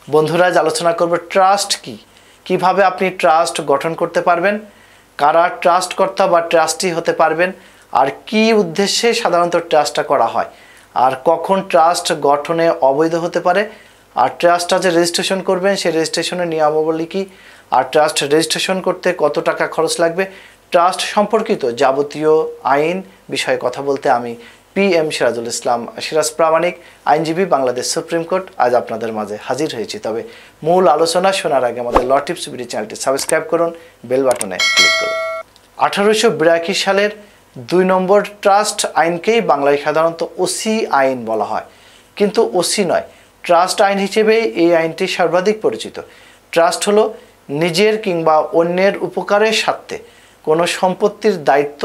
বন্ধুরা, আজ আলোচনা করব ট্রাস্ট কি, কিভাবে আপনি ট্রাস্ট গঠন করতে পারবেন, কারা ট্রাস্ট কর্তা বা ট্রাস্টি হতে পারবেন, আর কি উদ্দেশ্যে সাধারণত ট্রাস্টটা করা হয়, আর কখন ট্রাস্ট গঠনে অবৈধ হতে পারে, আর ট্রাস্টটা যে রেজিস্ট্রেশন করবেন সেই রেজিস্ট্রেশনের নিয়মাবলী কী, আর ট্রাস্ট রেজিস্ট্রেশন করতে কত টাকা খরচ লাগবে, ট্রাস্ট সম্পর্কিত যাবতীয় আইন বিষয়ে কথা বলতে আমি PM সিরাজুল ইসলাম সিরাজ প্রামাণিক, আইনজীবী, বাংলাদেশ সুপ্রিম কোর্ট, আজ আপনাদের মাঝে হাজির হয়েছি। তবে মূল আলোচনা শোনার আগে আমাদের ল টিপস বিডি চ্যানেলটি সাবস্ক্রাইব করুন, বেল বাটনে ক্লিক করুন। 1882 সালের 2 নম্বর ট্রাস্ট আইনকেই বাংলায় সাধারণত ওসি আইন বলা হয়, কিন্তু ওসি নয়, ট্রাস্ট আইন হিসেবেই এই আইনটি সর্বাধিক পরিচিত। ট্রাস্ট হলো নিজের কিংবা অন্যের উপকারের স্বার্থে কোনো সম্পত্তির দায়িত্ব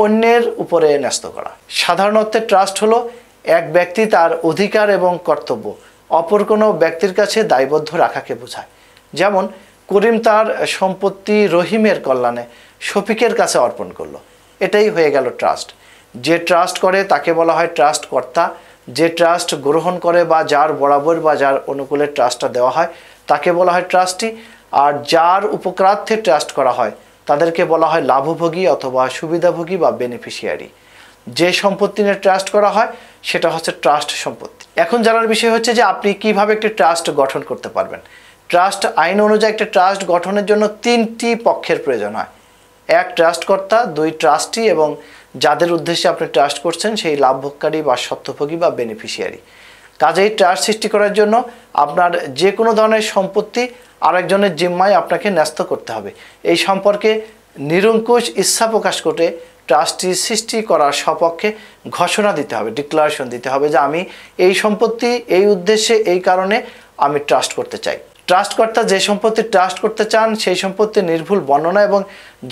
অন্যের উপরে ন্যস্ত করা। সাধারণত ট্রাস্ট হলো এক ব্যক্তি তার অধিকার এবং কর্তব্য অপর কোনো ব্যক্তির কাছে দায়বদ্ধ রাখাকে বোঝায়। যেমন করিম তার সম্পত্তি রহিমের কল্যাণে শফিকের কাছে অর্পণ করলো, এটাই হয়ে গেল ট্রাস্ট। যে ট্রাস্ট করে তাকে বলা হয় ট্রাস্ট কর্তা, যে ট্রাস্ট গ্রহণ করে বা যার বরাবর বা যার অনুকূলে ট্রাস্টটা দেওয়া হয় তাকে বলা হয় ট্রাস্টি, আর যার উপকারার্থে ট্রাস্ট করা হয় তাদেরকে বলা হয় লাভভোগী অথবা সুবিধাভোগী বা বেনিফিশিয়ারি। যে সম্পত্তি নিয়ে ট্রাস্ট করা হয় সেটা হচ্ছে ট্রাস্ট সম্পত্তি। এখন জানার বিষয় হচ্ছে যে আপনি কিভাবে একটি ট্রাস্ট গঠন করতে পারবেন। ট্রাস্ট আইন অনুযায়ী একটি ট্রাস্ট গঠনের জন্য 3টি পক্ষের প্রয়োজন হয়। 1 ট্রাস্টকর্তা, 2 ট্রাস্টি এবং যাদের উদ্দেশ্যে আপনি ট্রাস্ট করছেন সেই লাভভোগকারী বা স্বত্বভোগী বা বেনিফিশিয়ারি। কাজেই ট্রাস্ট সৃষ্টি করার জন্য আপনার যে কোনো ধরনের সম্পত্তি আরেকজনের জিম্মায় আপনাকে ন্যস্ত করতে হবে। এই সম্পর্কে নিরঙ্কুশ ইচ্ছা প্রকাশ করে ট্রাস্টি সৃষ্টি করার সপক্ষে ঘোষণা দিতে হবে, ডিক্লারেশন দিতে হবে যে আমি এই সম্পত্তি এই উদ্দেশ্যে এই কারণে আমি ট্রাস্ট করতে চাই। ট্রাস্টকর্তা যে সম্পত্তি ট্রাস্ট করতে চান সেই সম্পত্তির নির্ভুল বর্ণনা এবং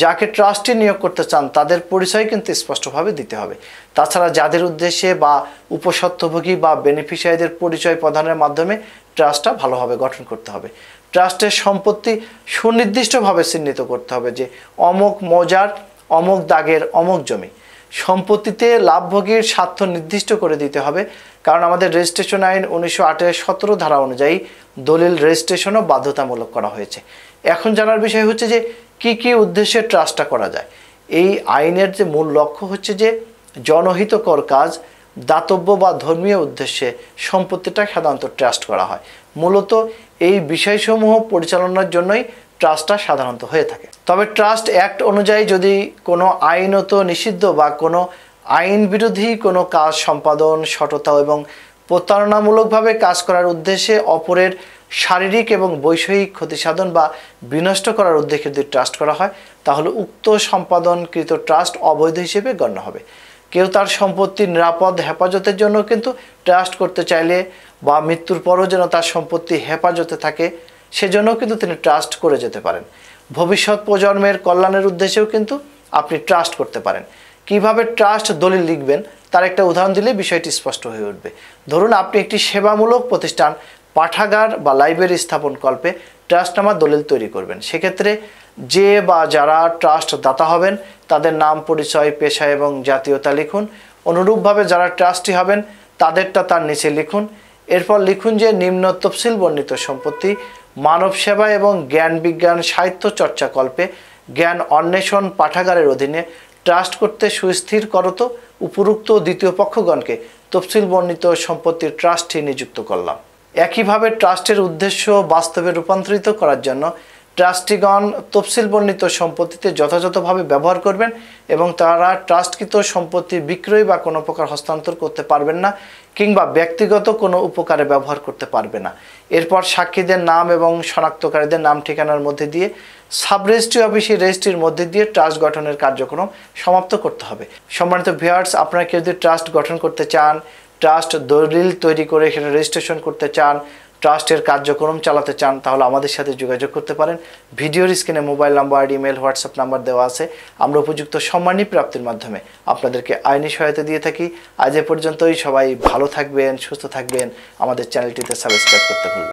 যাকে ট্রাস্টি নিয়োগ করতে চান তাদের পরিচয় কিন্তু স্পষ্টভাবে দিতে হবে। তাছাড়া যাদের উদ্দেশ্যে বা উপস্বত্বভোগী বা বেনিফিশিয়ারিদের পরিচয় প্রদানের মাধ্যমে ট্রাস্টটা ভালোভাবে গঠন করতে হবে। ট্রাস্টের সম্পত্তি সুনির্দিষ্টভাবে চিহ্নিত করতে হবে যে অমুক মৌজার অমুক দাগের অমুক জমি। সম্পত্তিতে লাভভোগীর স্বার্থ নির্দিষ্ট করে দিতে হবে, কারণ আমাদের রেজিস্ট্রেশন আইন 1917 ধারা অনুযায়ী দলিল রেজিস্ট্রেশনও বাধ্যতামূলক করা হয়েছে। এখন জানার বিষয় হচ্ছে যে কি কি উদ্দেশ্যে ট্রাস্টটা করা যায়। এই আইনের যে মূল লক্ষ্য হচ্ছে যে জনহিতকর কাজ, দাতব্য বা ধর্মীয় উদ্দেশ্যে সম্পত্তিটা সাধারণত ট্রাস্ট করা হয়। মূলত এই বিষয়সমূহ পরিচালনার জন্যই ট্রাস্টটা সাধারণত হয়ে থাকে। তবে ট্রাস্ট অ্যাক্ট অনুযায়ী যদি কোনো আইনত নিষিদ্ধ বা কোনো আইন বিরোধী কোনো কাজ সম্পাদন, সততা এবং প্রতারণামূলকভাবে কাজ করার উদ্দেশ্যে অপরের শারীরিক এবং বৈষয়িক ক্ষতিসাধন বা বিনষ্ট করার উদ্দেশ্যে যদি ট্রাস্ট করা হয় তাহলে উক্ত সম্পাদনকৃত ট্রাস্ট অবৈধ হিসেবে গণ্য হবে। কেউ তার সম্পত্তির নিরাপদ হেফাজতের জন্য কিন্তু ট্রাস্ট করতে চাইলে বা মৃত্যুর পরও যেন তার সম্পত্তি হেফাজতে থাকে সেজন্য কিন্তু তিনি ট্রাস্ট করে যেতে পারেন। ভবিষ্যৎ প্রজন্মের কল্যাণের উদ্দেশ্যেও কিন্তু আপনি ট্রাস্ট করতে পারেন। কিভাবে ট্রাস্ট দলিল লিখবেন তার একটা উদাহরণ দিলে বিষয়টি স্পষ্ট হয়ে উঠবে। ধরুন আপনি একটি সেবামূলক প্রতিষ্ঠান, পাঠাগার বা লাইব্রেরি স্থাপন কল্পে ট্রাস্টনামা দলিল তৈরি করবেন। সেক্ষেত্রে যে বা যারা ট্রাস্ট দাতা হবেন তাদের নাম, পরিচয়, পেশা এবং জাতীয়তা লিখুন। অনুরূপভাবে যারা ট্রাস্টি হবেন তাদেরটা তার নিচে লিখুন। এরপর লিখুন যে নিম্ন তফসিল বর্ণিত সম্পত্তি মানব সেবা এবং জ্ঞান বিজ্ঞান সাহিত্য চর্চা কল্পে জ্ঞান অন্বেষণ পাঠাগারের অধীনে ট্রাস্ট করতে সুস্থির করত উপরুক্ত দ্বিতীয় পক্ষগণকে তফসিল বর্ণিত সম্পত্তির ট্রাস্টি নিযুক্ত করলাম। একইভাবে ট্রাস্টের উদ্দেশ্য বাস্তবে রূপান্তরিত করার জন্য ট্রাস্টিগণ তফসিল বর্ণিত সম্পত্তিতে যথাযথভাবে ব্যবহার করবেন এবং তারা ট্রাস্টকৃত সম্পত্তি বিক্রয় বা কোনো প্রকার হস্তান্তর করতে পারবেন না কিংবা ব্যক্তিগত কোনো উপকারে ব্যবহার করতে পারবে না। এরপর সাক্ষীদের নাম এবং শনাক্তকারীদের নাম ঠিকানার মধ্যে দিয়ে সাব রেজিস্ট্রি অফিসে রেজিস্ট্রির মধ্যে দিয়ে ট্রাস্ট গঠনের কার্যক্রম সমাপ্ত করতে হবে। সম্মানিত ভিউয়ার্স, আপনারা কেউ যদি ট্রাস্ট গঠন করতে চান, ট্রাস্ট দলিল তৈরি করে সেটা রেজিস্ট্রেশন করতে চান, ট্রাস্টের কার্যক্রম চালাতে চান তাহলে আমাদের সাথে যোগাযোগ করতে পারেন। ভিডিওর স্ক্রিনে mobile number, email, WhatsApp number দেওয়া আছে। আমরা উপযুক্ত সম্মানী প্রাপ্তির মাধ্যমে আপনাদেরকে আইনি সহায়তা দিয়ে থাকি। আজ এ পর্যন্তই। সবাই ভালো থাকবেন, সুস্থ থাকবেন। আমাদের চ্যানেলটিতে সাবস্ক্রাইব করতে ভুলবেন না।